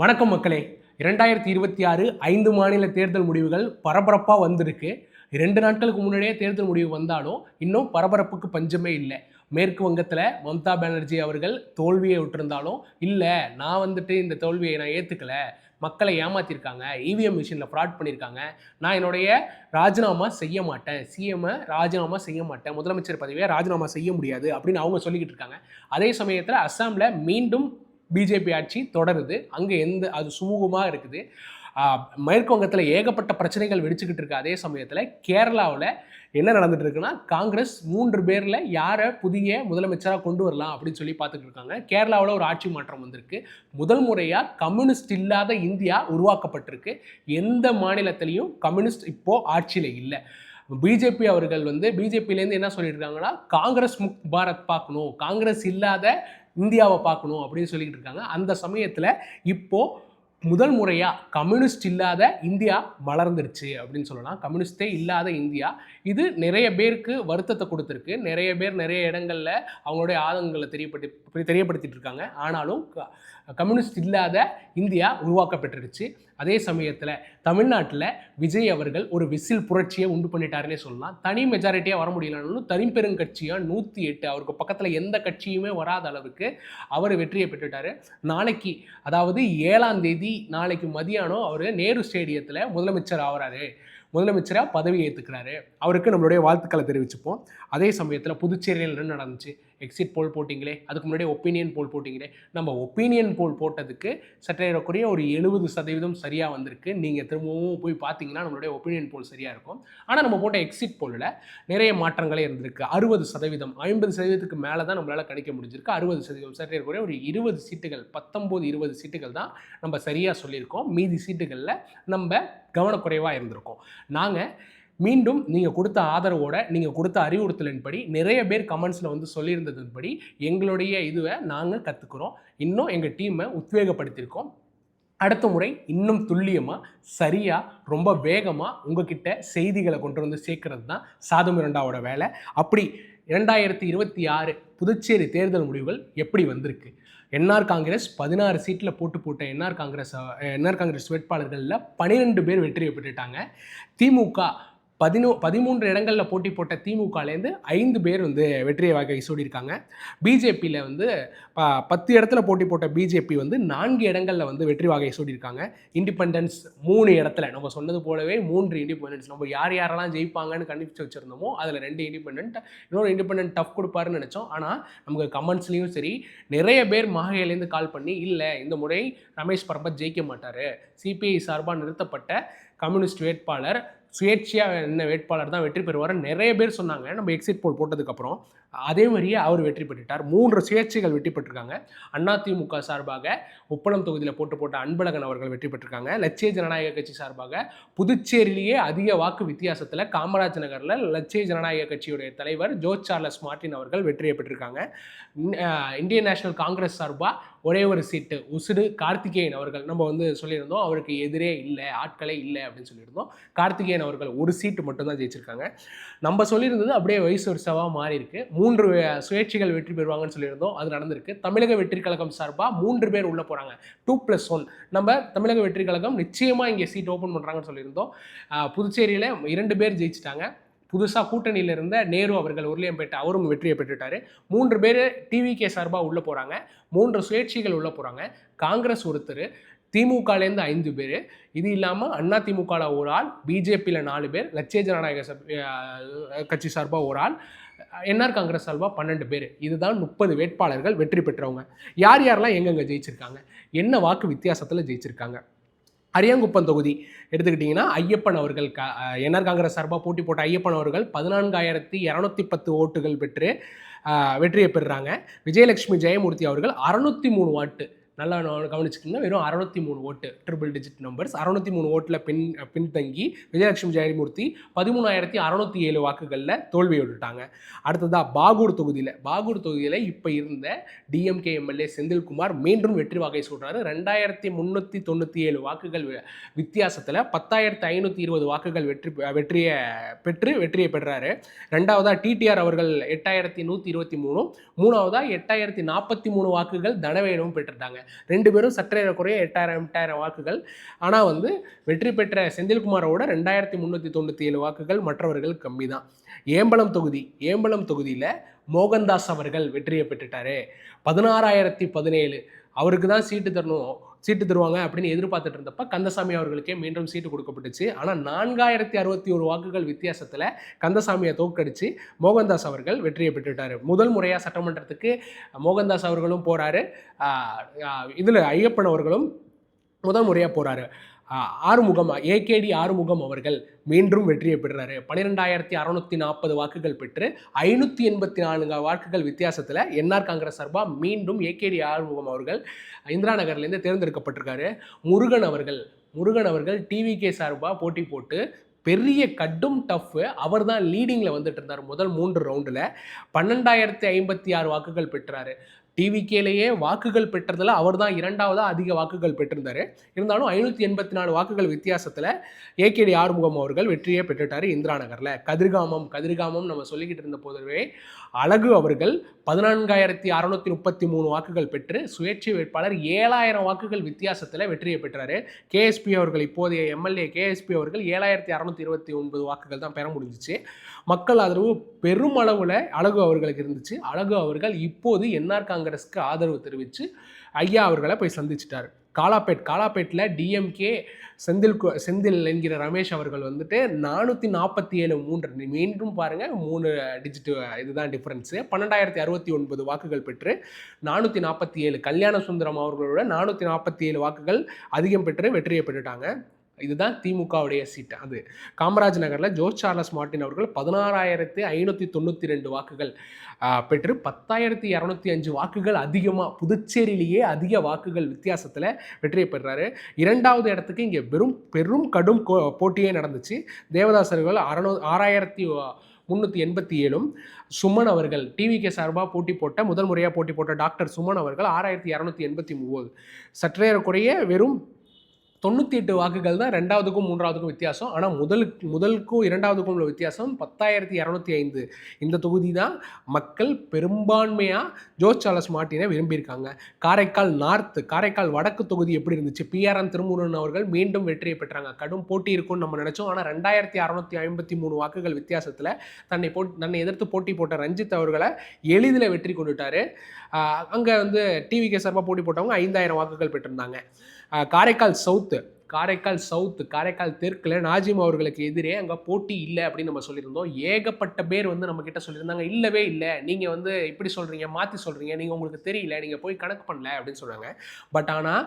வணக்கம் மக்களே. 2026 5 மாநில தேர்தல் முடிவுகள் பரபரப்பாக வந்திருக்கு. 2 நாட்களுக்கு முன்னாடியே தேர்தல் முடிவு வந்தாலும் இன்னும் பரபரப்புக்கு பஞ்சமே இல்லை. மேற்கு வங்கத்தில் மம்தா பானர்ஜி அவர்கள் தோல்வியை விட்டிருந்தாலும் இல்லை, நான் இந்த தோல்வியை நான் ஏற்றுக்கலை, மக்களை ஏமாற்றிருக்காங்க, இவிஎம் மிஷினில் ஃப்ராட் பண்ணியிருக்காங்க, நான் என்னுடைய ராஜினாமா செய்ய மாட்டேன், சிஎம்ஐ ராஜினாமா செய்ய மாட்டேன், முதலமைச்சர் பதவியை ராஜினாமா செய்ய முடியாது அப்படின்னு அவங்க சொல்லிக்கிட்டு இருக்காங்க. அதே சமயத்தில் அஸ்ஸாமில் மீண்டும் பிஜேபி ஆட்சி தொடருது. அங்கே அது சுமூகமாக இருக்குது. மேற்கு வங்கத்தில் ஏகப்பட்ட பிரச்சனைகள் வெடிச்சுக்கிட்டு இருக்கு. அதே சமயத்தில் கேரளாவில் என்ன நடந்துட்டு இருக்குன்னா, காங்கிரஸ் 3 பேரில் யாரை புதிய முதலமைச்சராக கொண்டு வரலாம் அப்படின்னு சொல்லி பார்த்துட்டு இருக்காங்க. கேரளாவில் ஒரு ஆட்சி மாற்றம் வந்திருக்கு. முதல் முறையாக கம்யூனிஸ்ட் இல்லாத இந்தியா உருவாக்கப்பட்டிருக்கு. எந்த மாநிலத்திலையும் கம்யூனிஸ்ட் இப்போது ஆட்சியில் இல்லை. பிஜேபி அவர்கள் பிஜேபியிலேருந்து என்ன சொல்லியிருக்காங்கன்னா, காங்கிரஸ் முக் பாரத் பார்க்கணும், காங்கிரஸ் இல்லாத இந்தியாவை பார்க்கணும் அப்படின்னு சொல்லிக்கிட்டு இருக்காங்க. அந்த சமயத்தில் இப்போது முதல் முறையாக கம்யூனிஸ்ட் இல்லாத இந்தியா வளர்ந்துருச்சு அப்படின்னு சொல்லலாம். கம்யூனிஸ்டே இல்லாத இந்தியா இது நிறைய பேருக்கு வருத்தத்தை கொடுத்துருக்கு. நிறைய பேர் நிறைய இடங்களில் அவங்களுடைய ஆதங்கங்களை தெரியப்படுத்திட்டு இருக்காங்க. ஆனாலும் கம்யூனிஸ்ட் இல்லாத இந்தியா உருவாக்கப்பட்டுருச்சு. அதே சமயத்தில் தமிழ்நாட்டில் விஜய் அவர்கள் ஒரு விசில் புரட்சியை உண்டு பண்ணிட்டாருன்னே சொல்லலாம். தனி மெஜாரிட்டியாக வர முடியலனாலும் தனிப்பெருங்கட்சியாக 108 அவருக்கு பக்கத்தில் எந்த கட்சியுமே வராத அளவுக்கு அவர் வெற்றியை பெற்றுட்டார். நாளைக்கு, அதாவது 7ஆம் தேதி நாளைக்கு மதியானம் அவர் நேரு ஸ்டேடியத்தில் முதலமைச்சர் ஆகிறாரு, முதலமைச்சராக பதவி ஏற்றுக்கிறாரு. அவருக்கு நம்மளுடைய வாழ்த்துக்களை தெரிவிச்சுப்போம். அதே சமயத்தில் புதுச்சேரியில் என்ன நடந்துச்சு? எக்ஸிட் போல் போட்டிங்களே, அதுக்கு முன்னாடி ஒப்பீனியன் போல் போட்டிங்களே. நம்ம ஒப்பீனியன் போல் போட்டதுக்கு சற்றேறக்குறைய ஒரு 70% சரியாக வந்திருக்கு. நீங்கள் திரும்பவும் போய் பார்த்தீங்கன்னா நம்மளுடைய ஒப்பீனியன் போல் சரியாக இருக்கும். ஆனால் நம்ம போட்ட எக்ஸிட் போலில் நிறைய மாற்றங்களே இருந்திருக்கு. 60%, 50%க்கு மேலே தான் நம்மளால் கணிக்க முடிஞ்சிருக்கு. 60% சற்றேறக்குறைய ஒரு 20 சீட்டுகள், 19-20 சீட்டுகள் தான் நம்ம சரியாக சொல்லியிருக்கோம். மீதி சீட்டுகளில் நம்ம கவனக்குறைவாக இருந்திருக்கோம். நாங்கள் மீண்டும் நீங்கள் கொடுத்த ஆதரவோட, நீங்கள் கொடுத்த அறிவுறுத்தலின்படி, நிறைய பேர் கமெண்ட்ஸில் சொல்லியிருந்ததுன்படி எங்களுடைய இதுவை நாங்கள் கற்றுக்குறோம். இன்னும் எங்கள் டீமை உத்வேகப்படுத்தியிருக்கோம். அடுத்த முறை இன்னும் துல்லியமாக, சரியாக, ரொம்ப வேகமாக உங்ககிட்ட செய்திகளை கொண்டு சேர்க்கறது தான் சாது மிராண்டாவோட வேலை. அப்படி 2026 புதுச்சேரி தேர்தல் முடிவுகள் எப்படி வந்திருக்கு? என்ஆர் காங்கிரஸ் 16 சீட்டில் போட்ட என்ஆர் காங்கிரஸ் வேட்பாளர்களில் 12 பேர் வெற்றியை பெற்றுட்டாங்க. திமுக 13 இடங்களில் போட்ட திமுகலேருந்து 5 பேர் வெற்றியை வாகை சூடியிருக்காங்க. பிஜேபியில் 10 இடத்துல போட்ட பிஜேபி 4 இடங்களில் வெற்றி வாகை சூடியிருக்காங்க. இண்டிபெண்டன்ஸ் 3 இடத்துல, நம்ம சொன்னது போலவே 3 இண்டிபெண்டன்ஸ். நம்ம யாரெல்லாம் ஜெயிப்பாங்கன்னு கண்டுபிடிச்சு வச்சுருந்தோமோ அதில் 2 இண்டிபெண்டன்ட், இன்னொரு இண்டிபெண்டன்ட் டஃப் கொடுப்பாருன்னு நினச்சோம். ஆனால் நமக்கு கமெண்ட்ஸ்லேயும் சரி நிறைய பேர் மாகையிலேருந்து கால் பண்ணி, இல்லை இந்த முறை ரமேஷ் பரம்பத் ஜெயிக்க மாட்டார், சிபிஐ சார்பாக நிறுத்தப்பட்ட கம்யூனிஸ்ட் வேட்பாளர் சுயேட்சையாக என்ன வேட்பாளர் தான் வெற்றி பெறுவார் நிறைய பேர் சொன்னாங்க. நம்ம எக்ஸிட் போல் போட்டதுக்கப்புறம் அதே மாதிரியே அவர் வெற்றி பெற்றுட்டார். 3 சுயேட்சைகள் வெற்றி பெற்றிருக்காங்க. அதிமுக சார்பாக உப்பளம் தொகுதியில் போட்ட அன்பழகன் அவர்கள் வெற்றி பெற்றிருக்காங்க. லட்சிய ஜனநாயக கட்சி சார்பாக புதுச்சேரியிலேயே அதிக வாக்கு வித்தியாசத்தில் காமராஜ் நகரில் லட்சிய ஜனநாயக கட்சியுடைய தலைவர் ஜோர்ஜ் சார்லஸ் மார்டின் அவர்கள் வெற்றியை பெற்றிருக்காங்க. இந்தியன் நேஷனல் காங்கிரஸ் சார்பாக ஒரே ஒரு சீட்டு உசுடு கார்த்திகேயன் அவர்கள், நம்ம சொல்லியிருந்தோம் அவருக்கு எதிரே இல்லை, ஆட்களே இல்லை அப்படின்னு சொல்லியிருந்தோம். கார்த்திகேயன் அவர்கள் ஒரு சீட்டு மட்டும்தான் ஜெயிச்சிருக்காங்க. நம்ம சொல்லியிருந்தது அப்படியே வயசு வருஷமாக மாறி இருக்கு. 3 சுயேட்சைகள் வெற்றி பெறுவாங்கன்னு சொல்லியிருந்தோம், அது நடந்திருக்கு. தமிழக வெற்றி கழகம் சார்பாக 3 பேர் உள்ளே போகிறாங்க, 2+1. நம்ம தமிழக வெற்றி கழகம் நிச்சயமாக இங்கே சீட் ஓப்பன் பண்ணுறாங்கன்னு சொல்லியிருந்தோம். புதுச்சேரியில் 2 பேர் ஜெயிச்சிட்டாங்க. புதுசாக கூட்டணியில் இருந்த நேரு அவர்கள் உருளையம்பேட்டை அவரும் வெற்றியை பெற்றுட்டார். 3 பேர் டிவிகே சார்பாக உள்ளே போகிறாங்க, 3 சுயேட்சைகள் உள்ளே போகிறாங்க. காங்கிரஸ் ஒருத்தர், திமுகலேருந்து 5 பேர், இது இல்லாமல் அதிமுகவில் ஒரு ஆள், பிஜேபியில் 4 பேர், லட்சிய ஜனநாயக கட்சி சார்பாக ஒரு ஆள், என்ஆர் காங்கிரஸ் சார்பாக 12 பேர். இதுதான் 30 வேட்பாளர்கள் வெற்றி பெற்றவங்க. யாரெல்லாம் எங்கெங்கே ஜெயிச்சிருக்காங்க, என்ன வாக்கு வித்தியாசத்தில் ஜெயிச்சிருக்காங்க? அரியாங்குப்பம் தொகுதி எடுத்துக்கிட்டிங்கன்னா ஐயப்பன் அவர்கள், என்ஆர் காங்கிரஸ் சார்பாக போட்ட ஐயப்பன் அவர்கள் 14,210 ஓட்டுகள் பெற்று வெற்றியை பெறுறாங்க. விஜயலட்சுமி ஜெயமூர்த்தி அவர்கள் 603 வாட்டு, நல்லா கவனிச்சுக்கோங்க, வெறும் 603 ஓட்டு, ட்ரிபிள் டிஜிட் நம்பர்ஸ், 603 ஓட்டில் பின்தங்கி விஜயலட்சுமி ஜெயமூர்த்தி 13,607 வாக்குகளில் தோல்வி விட்டுட்டாங்க. அடுத்ததாக பாகூர் தொகுதியில் இப்போ இருந்த டிஎம்கே எம்எல்ஏ செந்தில்குமார் மீண்டும் வெற்றி வாகை சூடுறாரு. 2,397 வாக்குகள் வித்தியாசத்தில் 10,520 வாக்குகள் வெற்றியை பெறுறாரு. ரெண்டாவதாக டிடிஆர் அவர்கள் 8,123, மூணாவதாக 8,043 வாக்குகள் தனவேலும் பெற்றுட்டாங்க. 2 பேரும் சற்றேறக்குறைய 8000 வாக்குகள். ஆனால் வந்து வெற்றி பெற்ற செந்தில்குமாரோட 2397 வாக்குகள், மற்றவர்கள் கம்மி தான். ஏம்பலம் தொகுதியில் மோகன்தாஸ் அவர்கள் வெற்றியை பெற்றுட்டாரு. 16,017 அவருக்கு தான் சீட்டு தருவாங்க அப்படின்னு எதிர்பார்த்துட்டு இருந்தப்ப கந்தசாமி அவர்களுக்கே மீண்டும் சீட்டு கொடுக்கப்பட்டுச்சு. ஆனால் 4061 வாக்குகள் வித்தியாசத்தில் கந்தசாமியை தோற்கடிச்சு மோகன்தாஸ் அவர்கள் வெற்றியை பெற்றுட்டார். முதல் முறையாக சட்டமன்றத்துக்கு மோகன்தாஸ் அவர்களும் போகிறாரு, இதில் ஐயப்பன் அவர்களும் முதல் முறையாக போகிறாரு. ஏகேடி ஆறுமுகம் அவர்கள் மீண்டும் வெற்றியை பெறுறாரு. 12,640 வாக்குகள் பெற்று 584 வாக்குகள் வித்தியாசத்தில் என்ஆர் காங்கிரஸ் சார்பாக மீண்டும் ஏகேடி ஆறுமுகம் அவர்கள் இந்திரா நகர்லேருந்து தேர்ந்தெடுக்கப்பட்டிருக்காரு. முருகன் அவர்கள் டிவிகே சார்பாக போட்டி போட்டு பெரிய கடும் டஃப், அவர் தான் லீடிங்கில் வந்துட்டு இருந்தார். முதல் 3 ரவுண்டில் 12,056 வாக்குகள் பெற்றார். டிவிகேலேயே வாக்குகள் பெற்றதில் அவர் தான் 2வது அதிக வாக்குகள் பெற்றிருந்தார். இருந்தாலும் 584 வாக்குகள் வித்தியாசத்தில் ஏகேடி ஆறுமுகம் அவர்கள் வெற்றியை பெற்றுட்டார் இந்திரா நகரில். கதிர்காமம் நம்ம சொல்லிக்கிட்டு இருந்த போதவே அழகு அவர்கள் 14,633 வாக்குகள் பெற்று சுயேட்சை வேட்பாளர் 7,000 வாக்குகள் வித்தியாசத்தில் வெற்றியை பெற்றார். கேஎஸ்பி அவர்கள், இப்போதைய எம்எல்ஏ கேஎஸ்பி அவர்கள் 7,629 வாக்குகள் தான் பெற முடிஞ்சிச்சு. மக்கள் ஆதரவு பெருமளவில் அழகு அவர்களுக்கு இருந்துச்சு. அழகு அவர்கள் இப்போது என்ஆர் காங்கிரஸ்க்கு ஆதரவு தெரிவித்து ஐயா அவர்களை போய் சந்திச்சிட்டார். காலாப்பேட்டில் டிஎம்கே செந்தில் என்கிற ரமேஷ் அவர்கள் வந்துட்டு 447 மீண்டும் பாருங்கள் 3 டிஜிட் இதுதான் டிஃப்ரென்ஸு. 12,069 வாக்குகள் பெற்று 447 கல்யாண சுந்தரம் அவர்களோட 447 வாக்குகள் அதிகம் பெற்று வெற்றியை பெற்றுட்டாங்க. இதுதான் திமுகவுடைய சீட்டு. அது காமராஜ் நகரில் ஜோஸ் சார்லஸ் மார்ட்டின் அவர்கள் 16,592 வாக்குகள் பெற்று 10,205 வாக்குகள் அதிகமாக புதுச்சேரியிலேயே அதிக வாக்குகள் வித்தியாசத்தில் வெற்றியை பெறுறாரு. 2வது இடத்துக்கு இங்கே பெரும் கடும் போட்டியே நடந்துச்சு. தேவதாசர்கள் 6,387 சுமன் அவர்கள் டிவிகே சார்பாக முதல் முறையாக போட்டி போட்ட டாக்டர் சுமன் அவர்கள் 6,289 சற்றேறக்குறைய வெறும் 98 வாக்குகள் தான் 2வதுக்கும் 3வதுக்கும் வித்தியாசம். ஆனால் முதலுக்கும் 2வதுக்கும் உள்ள வித்தியாசம் 10,205. இந்த தொகுதி தான் மக்கள் பெரும்பான்மையாக ஜோஸ் சார்லஸ் மார்ட்டினை விரும்பியிருக்காங்க. காரைக்கால் வடக்கு தொகுதி எப்படி இருந்துச்சு? பிஆர்என் திருமுருகன் அவர்கள் மீண்டும் வெற்றியை பெற்றாங்க. கடும் போட்டி இருக்கும்னு நம்ம நினச்சோம். ஆனால் 2,653 வாக்குகள் வித்தியாசத்தில் தன்னை எதிர்த்து போட்டி போட்ட ரஞ்சித் அவர்களை எளிதில் வெற்றி கொண்டுட்டார். அங்கே வந்து டிவிகே சார்பாக போட்டி போட்டவங்க 5,000 வாக்குகள் பெற்றிருந்தாங்க. காரைக்கால் தெற்கில் நாஜிம் அவர்களுக்கு எதிரே அங்கே போட்டி இல்லை அப்படின்னு நம்ம சொல்லியிருந்தோம். ஏகப்பட்ட பேர் வந்து நம்ம கிட்ட சொல்லியிருந்தாங்க, இல்லவே இல்லை, நீங்கள் வந்து இப்படி சொல்கிறீங்க, மாற்றி சொல்கிறீங்க, நீங்கள் உங்களுக்கு தெரியல, நீங்கள் போய் கணக்கு பண்ணல அப்படின்னு சொன்னாங்க. பட் ஆனால்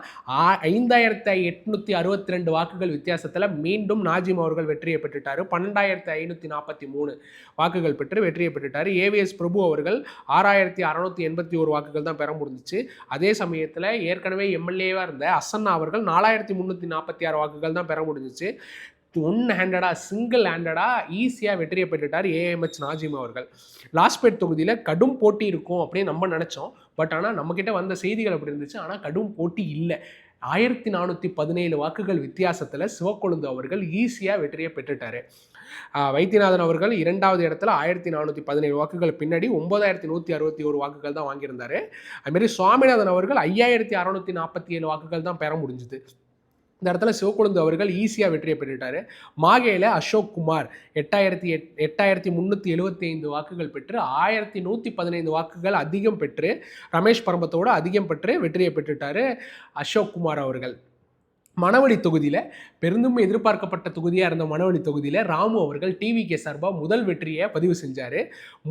5,862 வாக்குகள் வித்தியாசத்தில் மீண்டும் நாஜிம் அவர்கள் வெற்றியை பெற்றுட்டார். 12,543 வாக்குகள் பெற்று வெற்றியை பெற்றுட்டார். ஏவிஎஸ் பிரபு அவர்கள் 6,681 வாக்குகள் தான் பெற முடிஞ்சிச்சு. அதே சமயத்தில் ஏற்கனவே எம்எல்ஏவாக இருந்த அசன்னா அவர்கள் 4,346 வாக்குகள் தான் பெற முடிஞ்சிச்சு. சிங்கிள் ஹேண்டடாக ஈஸியாக வெற்றியை பெற்றுட்டார் ஏஎம்ஹெச் நாஜிம் அவர்கள். லாஸ்பேட் தொகுதியில் கடும் போட்டி இருக்கும் அப்படின்னு நம்ம நினச்சோம். பட் ஆனால் நம்மக்கிட்ட வந்த செய்திகள் அப்படி இருந்துச்சு. ஆனால் கடும் போட்டி இல்லை. 1,417 வாக்குகள் வித்தியாசத்தில் சிவக்கொழுந்து அவர்கள் ஈஸியாக வெற்றியை பெற்றுட்டார். வைத்தியநாதன் அவர்கள் 2வது இடத்துல 1,417 வாக்குகள் பின்னாடி 9,161 வாக்குகள் தான் வாங்கியிருந்தார். அதுமாரி சுவாமிநாதன் அவர்கள் 5,647 வாக்குகள் தான் பெற முடிஞ்சுது. இந்த இடத்துல சிவக்கொழுந்து அவர்கள் ஈஸியாக வெற்றியை பெற்றுட்டார். மாகேயில் அசோக் குமார் 8,375 வாக்குகள் பெற்று 1,115 வாக்குகள் அதிகம் பெற்று ரமேஷ் பரம்பத்தோடு அதிகம் பெற்று வெற்றியை பெற்றுட்டார் அசோக் குமார் அவர்கள். மணவெளி தொகுதியில் பெருந்தும் எதிர்பார்க்கப்பட்ட தொகுதியாக இருந்த மணவெளி தொகுதியில் ராமு அவர்கள் டிவிகே சார்பாக முதல் வெற்றியை பதிவு செஞ்சார்.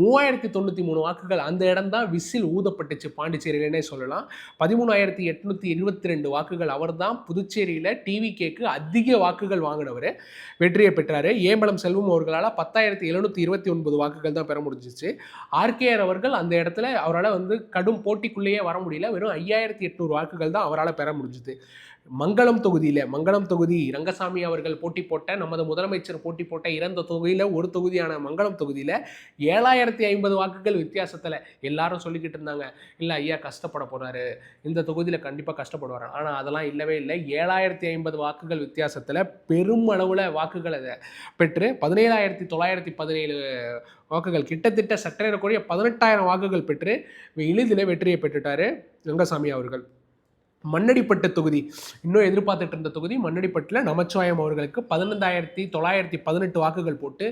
3,093 வாக்குகள். அந்த இடம் தான் விசில் ஊதப்பட்டுச்சு பாண்டிச்சேரியிலே சொல்லலாம். 13,822 வாக்குகள். அவர் தான் புதுச்சேரியில் டிவிகேக்கு அதிக வாக்குகள் வாங்கினவர், வெற்றியை பெற்றார். ஏம்பலம் செல்வம் அவர்களால் 10,729 வாக்குகள் தான் பெற முடிஞ்சிச்சு. ஆர்கேஆர் அவர்கள் அந்த இடத்துல அவரால் வந்து கடும் போட்டிக்குள்ளேயே வர முடியல. வெறும் 5,800 வாக்குகள் தான் அவரால் பெற முடிஞ்சுது. மங்களம் தொகுதி ரங்கசாமி அவர்கள் போட்டி போட்ட, நமது முதலமைச்சர் போட்டி போட்ட இறந்த தொகுதியில் ஒரு தொகுதியான மங்களம் தொகுதியில் 7,050 வாக்குகள் வித்தியாசத்தில் எல்லாரும் சொல்லிக்கிட்டு இருந்தாங்க, இல்லை ஐயா கஷ்டப்பட போகிறாரு, இந்த தொகுதியில் கண்டிப்பாக கஷ்டப்படுவார். ஆனால் அதெல்லாம் இல்லவே இல்லை. 7,050 வாக்குகள் வித்தியாசத்தில் பெரும் அளவில் வாக்குகளை பெற்று 17,917 வாக்குகள், கிட்டத்தட்ட சற்றேறக்கூடிய 18,000 வாக்குகள் பெற்று எளிதில் வெற்றியை பெற்றுட்டார் ரங்கசாமி அவர்கள். மண்ணடிப்பட்டு தொகுதி இன்னும் எதிர்பார்த்துட்டு இருந்த தொகுதி. மண்ணடிப்பட்டில் நமச்சிவாயம் அவர்களுக்கு 15,918 வாக்குகள் போட்டு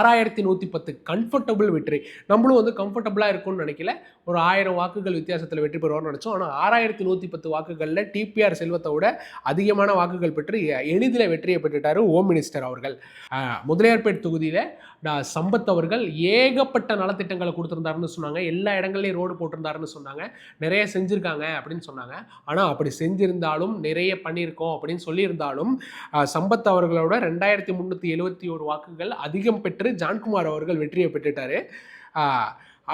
6,110 கம்ஃபர்டபுள் வெற்றி. நம்மளும் வந்து கம்ஃபர்டபுளாக இருக்கும்னு நினைக்கல, ஒரு 1000 வாக்குகள் வித்தியாசத்தில் வெற்றி பெறுவார்னு நினச்சோம். ஆனால் 6,110 வாக்குகளில் டிபிஆர் செல்வத்தை விட அதிகமான வாக்குகள் பெற்று எளிதில் வெற்றியை பெற்றுட்டார் ஹோம் மினிஸ்டர் அவர்கள். முதலியார்பேட் தொகுதியில் சம்பத் அவர்கள் ஏகப்பட்ட நலத்திட்டங்களை கொடுத்துருந்தாருன்னு சொன்னாங்க. எல்லா இடங்கள்லையும் ரோடு போட்டிருந்தாருன்னு சொன்னாங்க. நிறைய செஞ்சுருக்காங்க அப்படின்னு சொன்னாங்க. ஆனால் அப்படி செஞ்சிருந்தாலும், நிறைய பண்ணியிருக்கோம் அப்படின்னு சொல்லியிருந்தாலும், சம்பத் அவர்களோட 2,371 வாக்குகள் அதிகம் பெற்று ஜான்குமார் அவர்கள் வெற்றியை பெற்றுட்டாரு.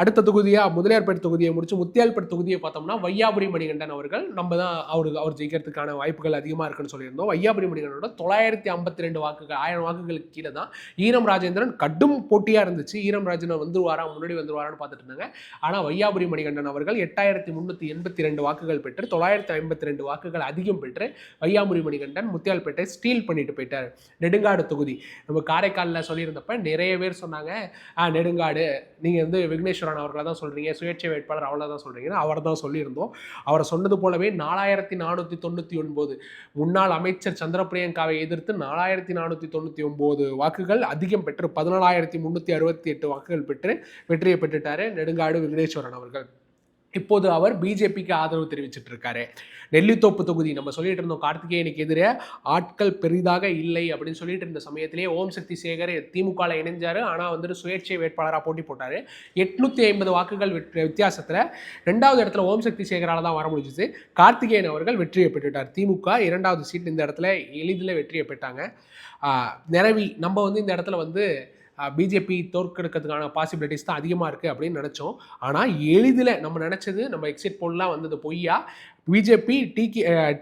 அடுத்த தொகுதியாக முதலியார்பேட் தொகுதியை முடிச்சு முத்தியால்பேட் தொகுதியை பார்த்தோம்னா வையாபுரி மணிகண்டன் அவர்கள் அவர் ஜெயிக்கிறதுக்கான வாய்ப்புகள் அதிகமாக இருக்குன்னு சொல்லியிருந்தோம். வையாபுரி மணிகண்டனோட 952 வாக்குகள், 1000 வாக்குகளுக்கு கீழே தான். ஈரம் ராஜேந்திரன் கடும் போட்டியாக இருந்துச்சு. ஈரம் ராஜேந்திரன் முன்னாடி வந்துருவாரான்னு பார்த்துட்டு இருந்தாங்க. ஆனால் வையாபுரி மணிகண்டன் அவர்கள் 8,382 வாக்குகள் பெற்று 952 வாக்குகள் அதிகம் பெற்று வையாபுரி மணிகண்டன் முத்தியால்பேட்டை ஸ்டீல் பண்ணிட்டு போயிட்டார். நெடுங்காடு தொகுதி நம்ம காரைக்காலில் சொல்லியிருந்தப்ப நிறைய பேர் சொன்னாங்க, நெடுங்காடு நீங்கள் வந்து விக்னேஸ்வரன் அவர்களை தான் சொல்கிறீங்க, சுயேட்சை வேட்பாளர் அவளை தான் சொல்கிறீங்கன்னு அவர் தான் சொல்லியிருந்தோம். அவரை சொன்னது போலவே 4,499 முன்னாள் அமைச்சர் சந்திரபிரியங்காவை எதிர்த்து 4,499 வாக்குகள் அதிகம் பெற்று 14,368 வாக்குகள் பெற்று வெற்றியை பெற்றுட்டாரு நெடுங்காடு விக்னேஸ்வரன் அவர்கள். இப்போது அவர் பிஜேபிக்கு ஆதரவு தெரிவிச்சிட்டு இருக்காரு. நெல்லித்தோப்பு தொகுதி நம்ம சொல்லிட்டு இருந்தோம், கார்த்திகேயனுக்கு எதிரே ஆட்கள் பெரிதாக இல்லை அப்படின்னு சொல்லிட்டு இருந்த சமயத்திலேயே ஓம் சக்தி சேகர் திமுகவில் இணைஞ்சாரு. ஆனால் வந்துட்டு சுயேட்சை வேட்பாளராக போட்டி போட்டார். 850 வாக்குகள் வித்தியாசத்தில் 2வது இடத்துல ஓம் சக்தி சேகரால் தான் வர முடிஞ்சிச்சு. கார்த்திகேயன் அவர்கள் வெற்றியை பெற்றுட்டார். திமுக 2வது சீட் இந்த இடத்துல எளிதில் வெற்றியை பெற்றாங்க. நிரவி நம்ம வந்து இந்த இடத்துல வந்து பிஜேபி தோற்கெடுக்கிறதுக்கான பாசிபிலிட்டிஸ் தான் அதிகமாக இருக்குது அப்படின்னு நினச்சோம். ஆனால் எளிதில் நம்ம நினச்சது, நம்ம எக்ஸிட் போல்லாம் வந்தது பொய்யா. பிஜேபி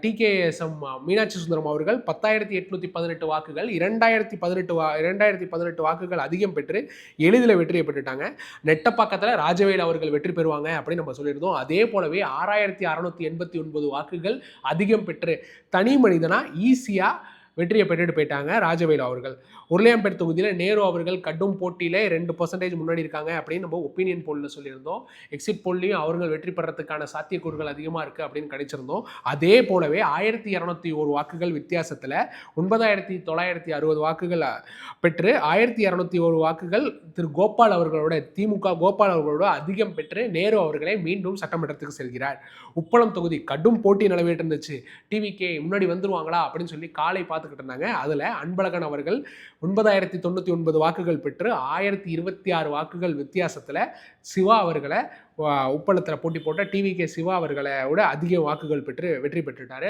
டிகேஎஸ்எம் மீனாட்சி சுந்தரம் அவர்கள் 10,818 வாக்குகள் 2,018 வாக்குகள் அதிகம் பெற்று எளிதில் வெற்றியை பெற்றுட்டாங்க. நெட்டப்பாக்கத்தில் ராஜவேல் அவர்கள் வெற்றி பெறுவாங்க அப்படின்னு நம்ம சொல்லியிருந்தோம். அதே போலவே 6,689 வாக்குகள் அதிகம் பெற்று தனி மனிதனாக ஈஸியாக வெற்றியை பெற்றுட்டு போயிட்டாங்க ராஜவேலு அவர்கள். உருளையாம்பேட் தொகுதியில் நேரு அவர்கள் கடும் போட்டியில் 2% முன்னாடி இருக்காங்க அப்படின்னு நம்ம ஒப்பீனியன் போலில் சொல்லியிருந்தோம். எக்ஸிட் போல்லையும் அவர்கள் வெற்றி பெறத்துக்கான சாத்தியக்கூறுகள் அதிகமாக இருக்குது அப்படின்னு கிடைச்சிருந்தோம். அதே போலவே 1,201 வாக்குகள் வித்தியாசத்தில் 9,960 வாக்குகள் பெற்று 1,201 வாக்குகள் திரு கோபால் அவர்களோட திமுக கோபால் அவர்களோட அதிகம் பெற்று நேரு அவர்களை மீண்டும் சட்டமன்றத்துக்கு செல்கிறார். உப்பளம் தொகுதி கடும் போட்டி நிலவிட்டு இருந்துச்சு. டிவிகே முன்னாடி வந்துருவாங்களா அப்படின்னு சொல்லி காலை பார்த்துக்கிட்டு இருந்தாங்க. அதில் அன்பழகன் அவர்கள் 9,099 வாக்குகள் பெற்று 1,026 வாக்குகள் வித்தியாசத்தில் சிவா அவர்களை உப்பளத்தில் போட்டி போட்ட டிவிகே சிவா அவர்களை விட அதிக வாக்குகள் பெற்று வெற்றி பெற்றுட்டார்.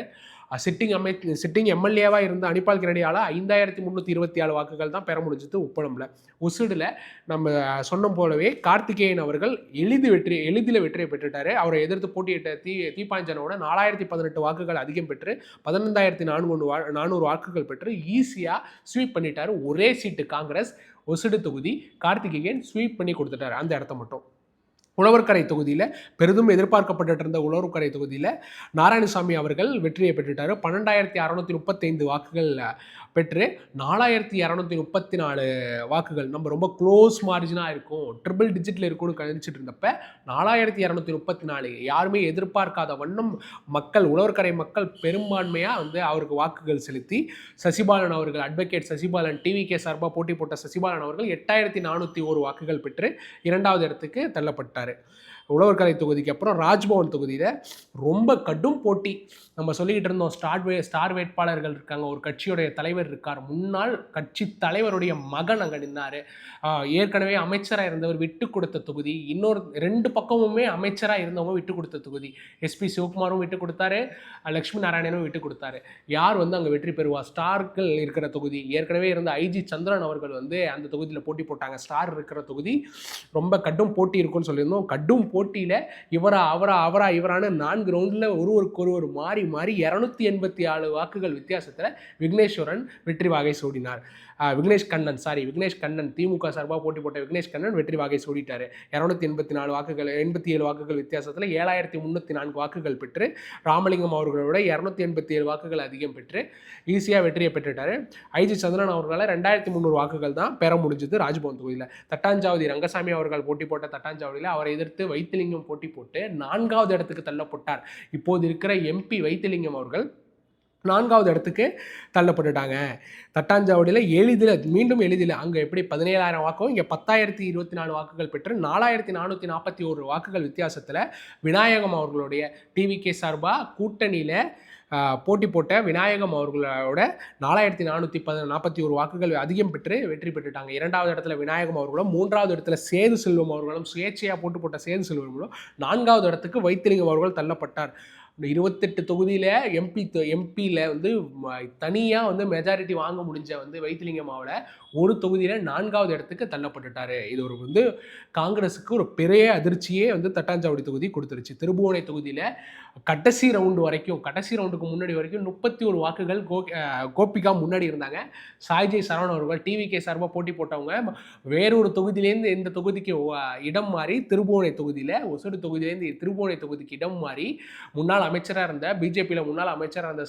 சிட்டிங் எம்எல்ஏவாக இருந்த அனிபால் கிரடியால் 5,327 வாக்குகள் தான் பெற முடிஞ்சது உப்பளம்ல. உசுடில் நம்ம சொன்ன போலவே கார்த்திகேயன் அவர்கள் எளிதில் வெற்றியை பெற்றுட்டார். அவரை எதிர்த்து போட்டியிட்ட தீபாஞ்சனோட 4,018 வாக்குகள் அதிகம் பெற்று 15,400 வாக்குகள் பெற்று ஈஸியாக ஸ்வீப் பண்ணிட்டார். ஒரே சீட்டு காங்கிரஸ் ஒசுடு தொகுதி கார்த்திகேயன் ஸ்வீப் பண்ணி கொடுத்துட்டார் அந்த இடத்த மட்டும். உழவர்கரை தொகுதியில் பெரிதும் எதிர்பார்க்கப்பட்டு இருந்த உழவர்கரை தொகுதியில் நாராயணசாமி அவர்கள் வெற்றியை பெற்றுட்டார். 12,635 வாக்குகள் பெற்று 4,234 வாக்குகள் நம்ம ரொம்ப க்ளோஸ் மார்ஜினாக இருக்கும், ட்ரிபிள் டிஜிட்டில் இருக்கும்னு கணிச்சிட்டு இருந்தப்ப 4,234 யாருமே எதிர்பார்க்காத வண்ணம் மக்கள், உழவர்கரை மக்கள் பெரும்பான்மையாக வந்து அவருக்கு வாக்குகள் செலுத்தி சசிபாலன் அவர்கள், அட்வொகேட் சசிபாலன், டிவிகே சார்பாக போட்டி போட்ட சசிபாலன் அவர்கள் 8,401 வாக்குகள் பெற்று 2வது இடத்துக்கு தள்ளப்பட்டார். உழவர்கரை தொகுதிக்கு அப்புறம் ராஜ்பவன் தொகுதியில் ரொம்ப கடும் போட்டி. நம்ம சொல்லிக்கிட்டு இருந்தோம், ஸ்டார் வேட்பாளர்கள் இருக்காங்க, ஒரு கட்சியுடைய தலைவர் இருக்கார், முன்னாள் கட்சி தலைவருடைய மகன் அங்கே நின்னார், ஏற்கனவே அமைச்சராக இருந்தவர் விட்டு கொடுத்த தொகுதி, இன்னொரு 2 பக்கமுமே அமைச்சராக இருந்தவங்க விட்டு கொடுத்த தொகுதி. எஸ்பி சிவகுமாரும் விட்டு கொடுத்தாரு, லட்சுமி நாராயணனும் விட்டு கொடுத்தாரு. யார் வந்து அங்கே வெற்றி பெறுவா? ஸ்டார்கள் இருக்கிற தொகுதி. ஏற்கனவே இருந்த ஐஜி சந்திரன் அவர்கள் வந்து அந்த தொகுதியில் போட்டி போட்டாங்க. ஸ்டார் இருக்கிற தொகுதி ரொம்ப கடும் போட்டி இருக்குன்னு சொல்லியிருந்தோம். கடும் போட்டியில் இவரான 4 ரவுண்டில் ஒருவருக்கொருவர் மாறி 284 வாக்குகள் வித்தியாசத்தில் விக்னேஸ்வரன் வெற்றி வாகை சூடினார். விக்னேஷ் கண்ணன் திமுக சார்பாக போட்டி போட்ட விக்னேஷ் கண்ணன் வெற்றி வாகை சூடிட்டார். 287 வாக்குகள் வித்தியாசத்தில் 7,304 வாக்குகள் பெற்று ராமலிங்கம் அவர்களோட 287 வாக்குகள் அதிகம் பெற்று ஈஸியாக வெற்றியை பெற்றுட்டார். ஐஜி சந்திரன் அவர்களால் 2,300 வாக்குகள் தான் பெற முடிஞ்சது ராஜ்பவன் தொகுதியில். தட்டாஞ்சாவடி ரங்கசாமி அவர்கள் போட்டி போட்ட தட்டாஞ்சாவடியில் அவரை எதிர்த்து வைத்திலிங்கம் போட்டி போட்டு 4வது இடத்துக்கு தள்ளப்பட்டார். இப்போது இருக்கிற எம்பி வைத்திலிங்கம் அவர்கள் 4வது இடத்துக்கு தள்ளப்பட்டுட்டாங்க. தட்டாஞ்சாவடியில் மீண்டும் எளிதில் அங்கே எப்படி 17,000 வாக்கும் இங்கே 10,024 வாக்குகள் பெற்று 4,441 வாக்குகள் வித்தியாசத்தில் விநாயகம் அவர்களுடைய டிவிகே சார்பாக கூட்டணியில் போட்டி போட்ட விநாயகம் அவர்களோட 4,441 வாக்குகள் அதிகம் பெற்று வெற்றி பெற்றுட்டாங்க. 2வது இடத்துல விநாயகம் அவர்களும், 3வது இடத்துல சேது செல்வம் அவர்களும், சுயேட்சையாக போட்ட சேது செல்வம் 4வது இடத்துக்கு வைத்திலிங்கம் அவர்கள் தள்ளப்பட்டார். 28 தொகுதியில் எம்பியில் வந்து தனியாக வந்து மெஜாரிட்டி வாங்க முடிஞ்ச வந்து வைத்திலிங்கம்மாவில் ஒரு தொகுதியில் 4வது இடத்துக்கு தள்ளப்பட்டுட்டார். இது ஒரு வந்து காங்கிரஸுக்கு ஒரு பெரிய அதிர்ச்சியே வந்து தட்டாஞ்சாவடி தொகுதி கொடுத்துருச்சு. திருபுவனை தொகுதியில் கடைசி ரவுண்டுக்கு முன்னாடி வரைக்கும் 31 வாக்குகள் கோபிகா முன்னாடி இருந்தாங்க. சாய்ஜி சரவணன் அவர்கள் டிவிகே சார்பாக போட்டி போட்டவங்க வேறொரு தொகுதியிலேருந்து இந்த தொகுதிக்கு இடம் மாறி திருபுவனை தொகுதியில் ஒசூர் தொகுதியிலேருந்து திருபுவனை தொகுதிக்கு இடம் மாறி முன்னாள் அமைச்சராக இருந்த பிஜேபியில் முன்னாள் அமைச்சராக இருந்த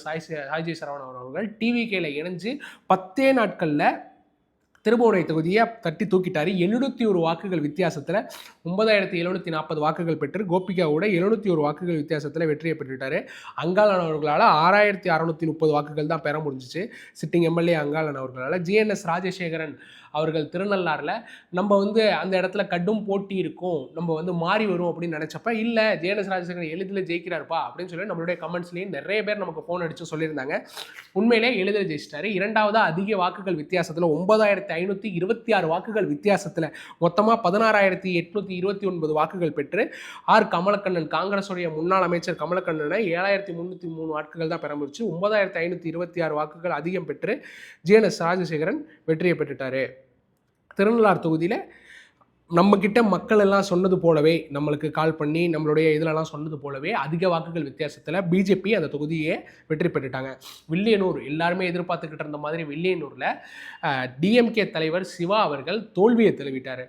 சாய்ஜி சரவணன் அவர்கள் டிவிகேல இணைஞ்சு 10 நாட்களில் திருபுவனை தொகுதியை தட்டி தூக்கிட்டார். 701 வாக்குகள் வித்தியாசத்தில் 9,740 வாக்குகள் பெற்று கோபிகாவோட 701 வாக்குகள் வித்தியாசத்தில் வெற்றியை பெற்றுட்டார். அங்காளன் அவர்களால் 6,630 வாக்குகள் தான் பெற முடிஞ்சிச்சு. சிட்டிங் எம்எல்ஏ அங்காளன் அவர்களால். ஜிஎன்எஸ் ராஜசேகரன் அவர்கள் திருநள்ளாறில் நம்ம வந்து அந்த இடத்துல கடும் போட்டி இருக்கும், நம்ம வந்து மாறி வரும் அப்படின்னு நினச்சப்ப இல்லை ஜிஎன்எஸ் ராஜசேகரன் எளிதில் ஜெயிக்கிறாருப்பா அப்படின்னு சொல்லி நம்மளுடைய கமெண்ட்ஸ்லேயும் நிறைய பேர் நமக்கு ஃபோன் அடித்து சொல்லியிருந்தாங்க. உண்மையிலே எளிதில் ஜெயிச்சிட்டாரு. 2வது அதிக வாக்குகள் வித்தியாசத்தில் 9,526 வாக்குகள் வித்தியாசத்தில் மொத்தமாக 16,829 வாக்குகள் பெற்று கமலக்கண்ணன் காங்கிரஸுடைய முன்னாள் அமைச்சர் கமலக்கண்ணனை 7,303 வாக்குகள் தான் பெற முடிச்சு. 9,526 வாக்குகள் அதிகம் பெற்று ஜிஎன்எஸ் ராஜசேகரன் வெற்றியை பெற்றுட்டாரு. திருநள்ளாறு தொகுதியில் நம்மக்கிட்ட மக்கள் எல்லாம் சொன்னது போலவே, நம்மளுக்கு கால் பண்ணி நம்மளுடைய இதிலெல்லாம் சொன்னது போலவே அதிக வாக்குகள் வித்தியாசத்தில் பிஜேபி அந்த தொகுதியை வெற்றி பெற்றுட்டாங்க. வில்லியனூர் எல்லாருமே எதிர்பார்த்துக்கிட்டு இருந்த மாதிரி வில்லியனூரில் டிஎம்கே தலைவர் சிவா அவர்கள் தோல்வியை தழுவிட்டார்.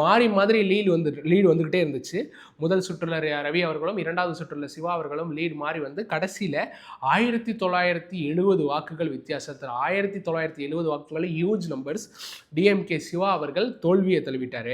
மாறி மாதிரி லீடு வந்துக்கிட்டே இருந்துச்சு. முதல் சுற்றுல ரவி அவர்களும் 2வது சுற்றுல சிவா அவர்களும் லீடு மாறி வந்து கடைசியில் 1,970 வாக்குகள் வித்தியாசத்தில் 1,970 வாக்குகள் ஹியூஜ் நம்பர்ஸ் டிஎம்கே சிவா அவர்கள் தோல்வியை தழுவிட்டார்.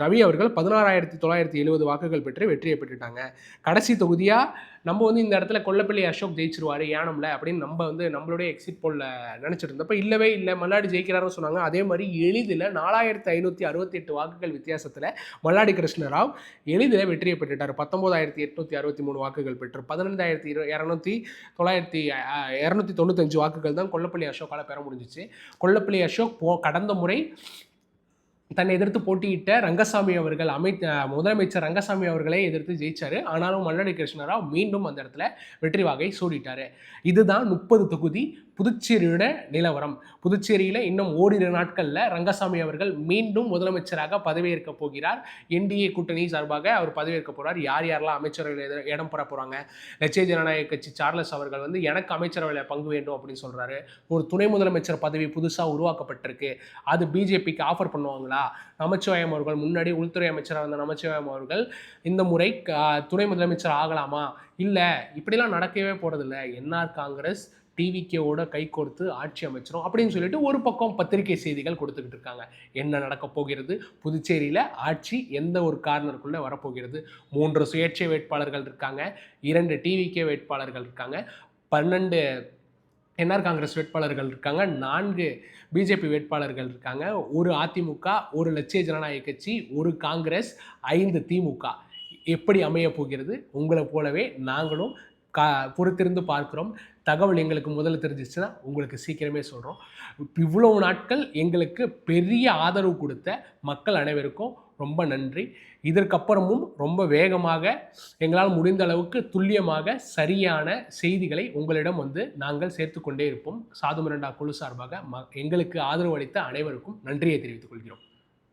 ரவி அவர்கள் 16,970 வாக்குகள் பெற்று வெற்றியை பெற்றுட்டாங்க. கடைசி தொகுதியாக நம்ம வந்து இந்த இடத்துல கொல்லப்பள்ளி அசோக் ஜெயிச்சிருவார் ஏனம்ல அப்படின்னு நம்ம வந்து நம்மளுடைய எக்ஸிட் போலில் நினச்சிட்டு இருந்தப்போ இல்லவே இல்லை, மல்லாடி ஜெயிக்கிறாருன்னு சொன்னாங்க. அதே மாதிரி எளிதில் 4,568 வாக்குகள் வித்தியாசத்தில் மல்லாடி கிருஷ்ணராவ் எளிதில் வெற்றியை பெற்றுட்டார். 19,863 வாக்குகள் பெற்று 15,295 வாக்குகள் தான் கொல்லப்பள்ளி அசோக்கால் பெற முடிஞ்சிச்சு. கொல்லப்பள்ளி அசோக் கடந்த முறை தன்னை எதிர்த்து போட்டியிட்ட ரங்கசாமி அவர்கள் முதலமைச்சர் ரங்கசாமி அவர்களே எதிர்த்து ஜெயிச்சார். ஆனாலும் மல்லாடி கிருஷ்ணராவ் மீண்டும் அந்த இடத்துல வெற்றி வாகை சூடிட்டார். இதுதான் 30 தொகுதி புதுச்சேரியோட நிலவரம். புதுச்சேரியில் இன்னும் ஓரிரு நாட்களில் ரங்கசாமி அவர்கள் மீண்டும் முதலமைச்சராக பதவியேற்க போகிறார். என்டிஏ கூட்டணி சார்பாக அவர் பதவியேற்க போகிறார். யாரெல்லாம் அமைச்சரவையில் இடம் பெற போகிறாங்க? லட்சிய ஜனநாயக கட்சி சார்லஸ் அவர்கள் வந்து எனக்கு அமைச்சரவையில் பங்கு வேண்டும் அப்படின்னு சொல்கிறாரு. ஒரு துணை முதலமைச்சர் பதவி புதுசாக உருவாக்கப்பட்டிருக்கு, அது பிஜேபிக்கு ஆஃபர் பண்ணுவாங்களா? நமச்சிவாயம் அவர்கள் முன்னாடி உள்துறை அமைச்சராக இருந்த நமச்சிவாயம் அவர்கள் இந்த முறை துணை முதலமைச்சர் ஆகலாமா? இல்லை, இப்படிலாம் நடக்கவே போகிறதில்ல, என்ஆர் காங்கிரஸ் டிவிகேவோட கை கோர்த்து ஆட்சி அமைச்சிரும் அப்படின்னு சொல்லிட்டு ஒரு பக்கம் பத்திரிகை செய்திகள் கொடுத்துக்கிட்டு இருக்காங்க. என்ன நடக்க போகிறது? புதுச்சேரியில் ஆட்சி எந்த ஒரு கார்னருக்குள்ளே வரப்போகிறது? 3 சுயேட்சை வேட்பாளர்கள் இருக்காங்க, 2 டிவிகே வேட்பாளர்கள் இருக்காங்க, 12 என்ஆர் காங்கிரஸ் வேட்பாளர்கள் இருக்காங்க, 4 பிஜேபி வேட்பாளர்கள் இருக்காங்க, 1 அதிமுக, 1 லட்சிய ஜனநாயக கட்சி, 1 காங்கிரஸ், 5 திமுக. எப்படி அமைய போகிறது? உங்களை போலவே நாங்களும் பொறுத்திருந்து பார்க்குறோம். தகவல் எங்களுக்கு முதல்ல தெரிஞ்சிச்சுன்னா உங்களுக்கு சீக்கிரமே சொல்கிறோம். இவ்வளவு நாட்கள் எங்களுக்கு பெரிய ஆதரவு கொடுத்த மக்கள் அனைவருக்கும் ரொம்ப நன்றி. இதற்கப்புறமும் ரொம்ப வேகமாக எங்களால் முடிந்த அளவுக்கு துல்லியமாக சரியான செய்திகளை உங்களிடம் வந்து நாங்கள் சேர்த்து கொண்டே இருப்போம். சாது மிரண்டா குழு சார்பாக எங்களுக்கு ஆதரவு அளித்த அனைவருக்கும் நன்றியை தெரிவித்துக் கொள்கிறோம்.